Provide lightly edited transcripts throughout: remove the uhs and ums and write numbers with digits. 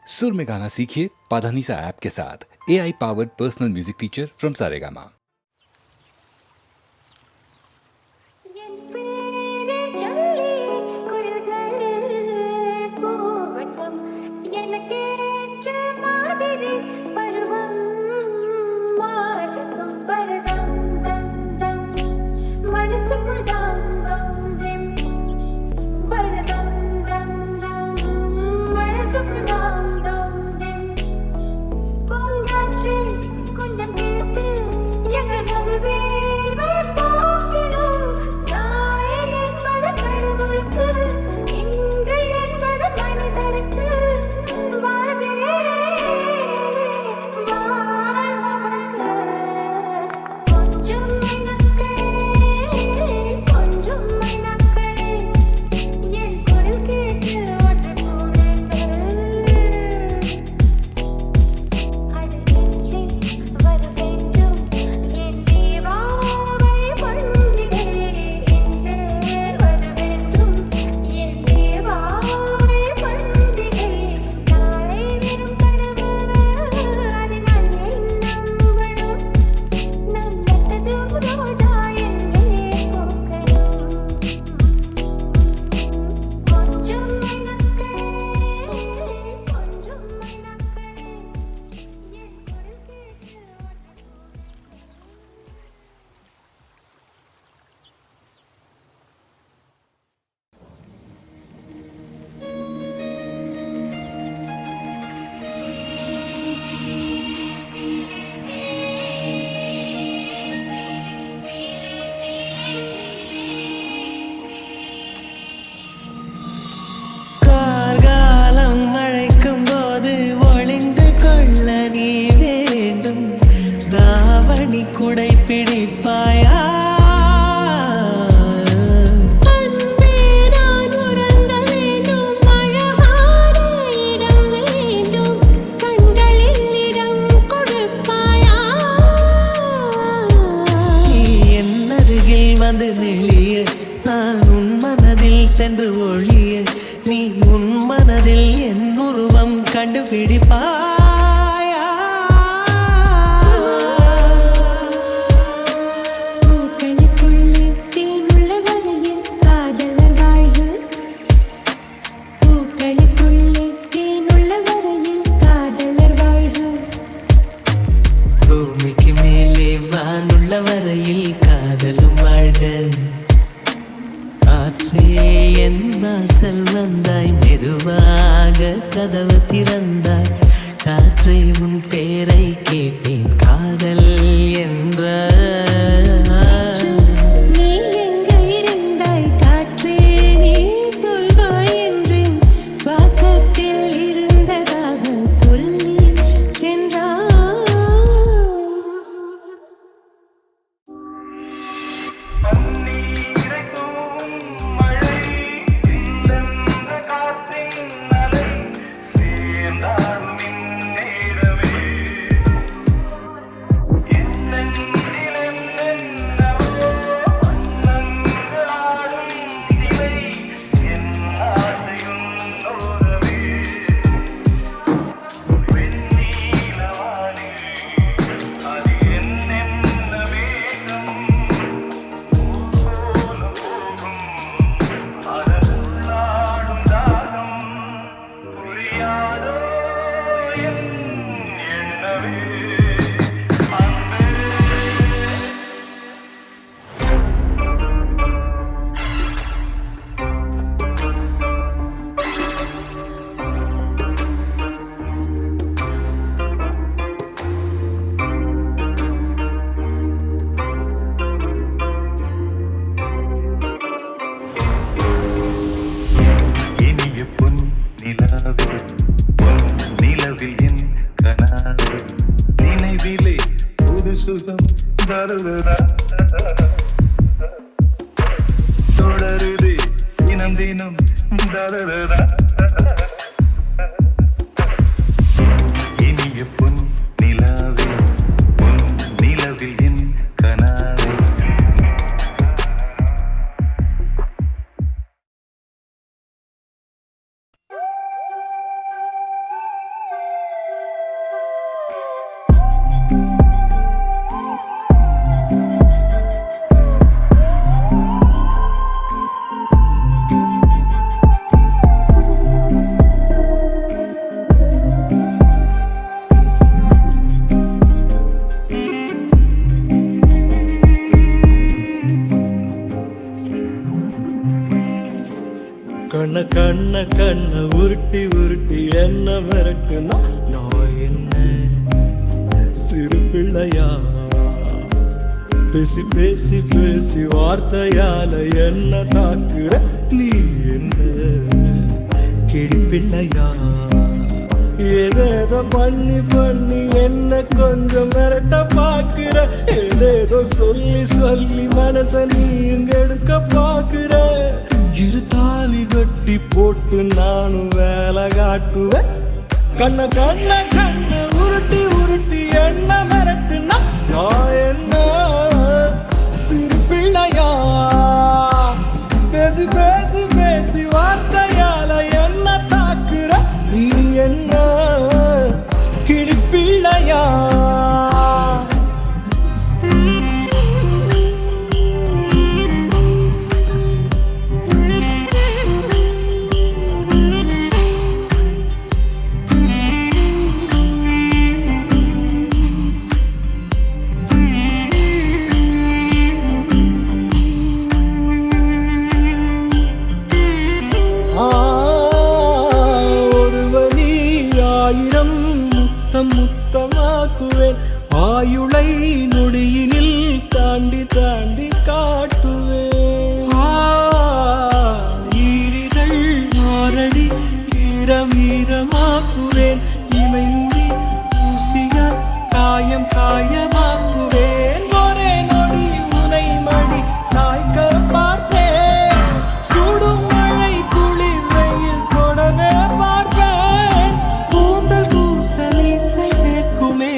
सुर में गाना सीखिए पाधानीसा ऐप के साथ। AI powered personal music teacher from Saregama. குடை பிடிப்பாயா அன்பே நான் உறங்க வேண்டும் அழகான இடம் வேண்டும் கண்களில் இடம் கொடுப்பாயா நீ என் அருகில் வந்து நெளிய நான் உன் மனதில் சென்று ஒளிய நீ உன் மனதில் என் உருவம் கண்டுபிடிப்பாய் வரையில் காதலும் வாழ்க காற்றே என் வாசல் வந்தாய் மெதுவாக கதவு திறந்தாய் காற்றே உன் பேரை கேட்டேன் காதல் என்ற நீ எங்கே இருந்தாய் காற்றே நீ சொல்வாய் என்றேன் சுவாசத்தில் இருந்ததாக சொல்லி சென்றாய் தொடருதே தினம் தினம் இனிய பொன் நிலாவே பொன் நிலவில் என் கனாவே கண்ண உருட்டி உருட்டி என்ன மிரட்டுனா நான் என்ன சிறு பிள்ளையா பேசி பேசி பேசி வார்த்தையால என்ன தாக்குற நீ என்ன கிழிப்பிள்ளையா ஏதேதோ பண்ணி பண்ணி என்ன கொஞ்சம் மிரட்ட பாக்குற ஏதேதோ சொல்லி சொல்லி மனச நீங்க எடுக்க பாக்குற இரு தாலி கட்டி போட்டு நானும் வேலை காட்டுவேன் கண்ண உருட்டி உருட்டி என்ன மிரட்டுனா நான் என்ன சிறு பிள்ளையா பேசி பேசி பேசி வார்த்தையால என்ன தாக்குற நீ என்ன கிழிப்பிள்ளையா முத்தமாக்குவேன் ஆயுளை நொடியினில் தாண்டி தாண்டி காட்டுவேன் ஈரிகள் ஆரடி ஈரமாக்குவேன் இமை மூடி ஊசிய காயம் காயமாக்குவேன் ஒரே நொடி உனை மடி சாய்க்க பார்ப்பேன் சுடும் மழை குளிர் வெயில் தொடவே பார்ப்பேன் கூந்தல் கூசலி செய்வேக்குமே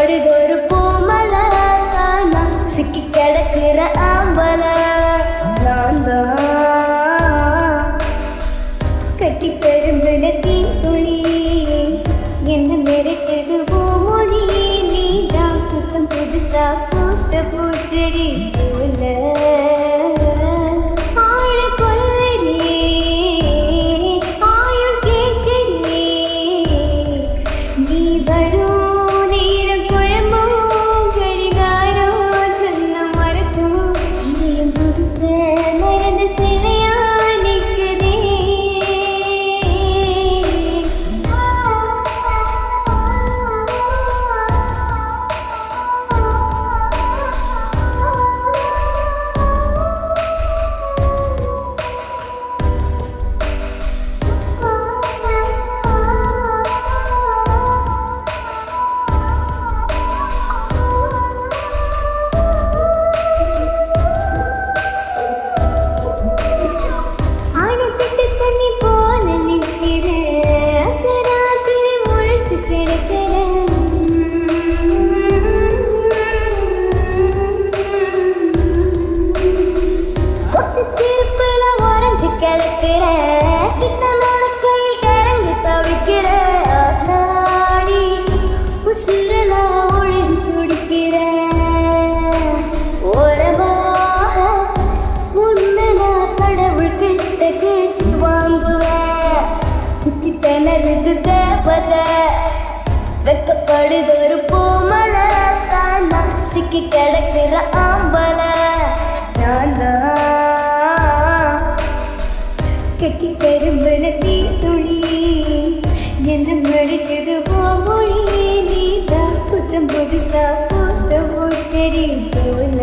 வெக்கப்படுதொரு பூமல தானா சிக்கி கிடக்குற ஆம்பல நான் தான் கட்டி பெரும்புல தீத்துளி என்ன மிரட்டுது பூமொழி நீதான் புத்தம் புதுசா பூத்த பூச்செடி போல வெக்கப்படுதொரு பூமல தானா சிக்கி கிடக்குற ஆம்பல நான் தான் கட்டி பெரும்புல தீத்துளி என்ன மிரட்டுது பூமொழி நீதான் புத்தம் புதுசா பூத்த பூச்செடி போல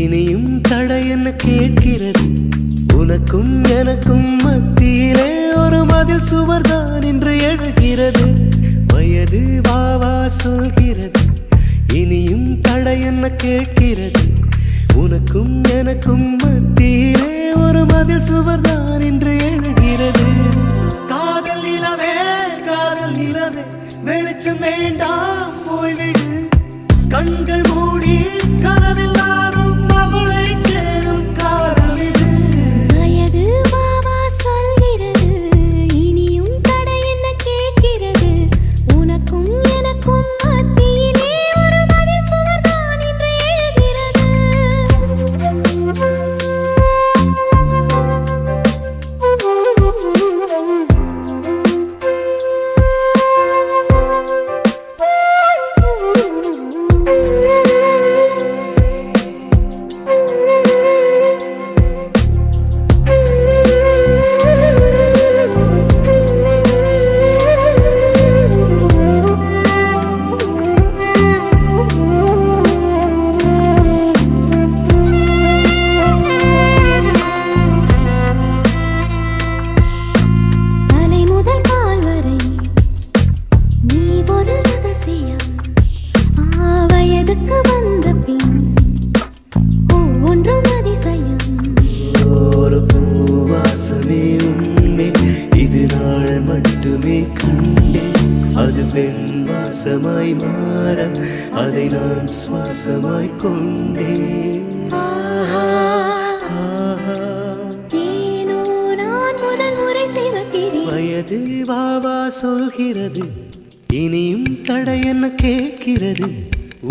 இனியும் தடை என்ன கேட்கிறது உனக்கும் எனக்கும் மத்தியிலே ஒரு மதில் சுவர்தான் இன்று எழுகிறது வயது வாவா சொல்கிறது இனியும் தடை என்ன கேட்கிறது உனக்கும் எனக்கும் மத்தியிலே ஒரு மதில் சுவர்தான் இன்று எழுகிறது காதல் நிலவே வெளிச்சம் வேண்டாம் போய்விடு கண்கள் மூடி கனவெல்லாரும் அவளை சேரும் காலம் இது வயது வாவா சொல்கிறது இனியும் தடை என்ன கேட்கிறது உனக்கும் எனக்கும் மத்தியிலே ஒரு மதில் சுவர்தான் இன்று எழுகிறது அதை நான் சுவாசமாய் கொண்டேன் வயது வாவா சொல்கிறது இனியும் தடை என்ன கேட்கிறது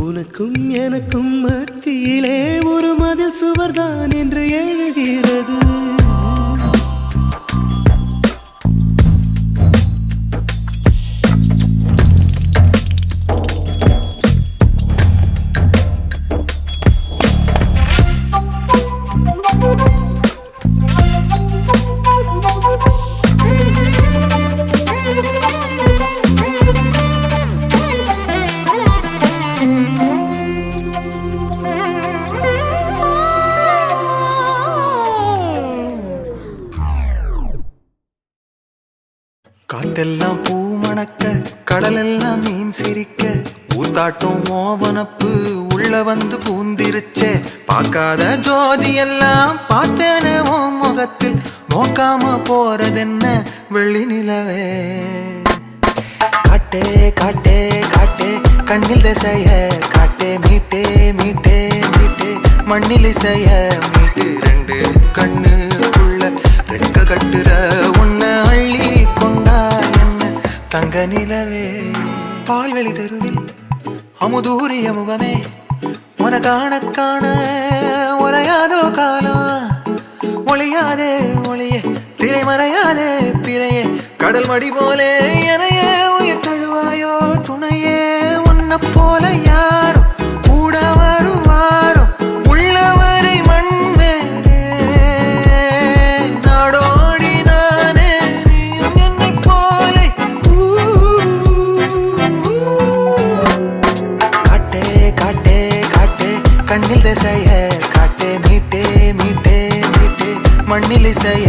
உனக்கும் எனக்கும் மத்தியிலே ஒரு மதில் சுவர்தான் என்று எழுகிறது காத்தெல்லாம் பூ மணக்க கடலெல்லாம் மீன் சிரிக்க ஊத்தாட்டம் ஓவனப்பு உள்ள வந்து பூந்திருச்சே பார்க்காத ஜோதி எல்லாம் பார்த்தேனே ஓ முகத்தில் நோக்காம போறதென்ன வெள்ளி நிலவே காட்டே காட்டே காட்டே கண்ணில் திசைய காட்டே மீட்டே மீட்டே மீட்டே மண்ணில் இசைய மீட்டு ரெண்டு கண்ணுக்குள்ள ரெக்க கட்டுற உன்ன அள்ளி கொண்டா என்ன தங்க நிலவே பால்வெளி தெருவில் அமுதூரிய முகமே உன காண காண உரையாதோ காலம் ஒளியாதே ஒளியே திரைமறையாதே பிறையே கடல் மடி போலே எனையே உயிர் தழுவாயோ துணையே உன்னை போல யாரோ கூட வருவாரோ உள்ளவரை மண்மேலே நாடோடி நானே நீயும் என்னை போலே காட்டே காட்டே காட்டே கண்ணில் திசைய காட்டே மீட்டே மீட்டே மீட்டே மண்ணில் இசைய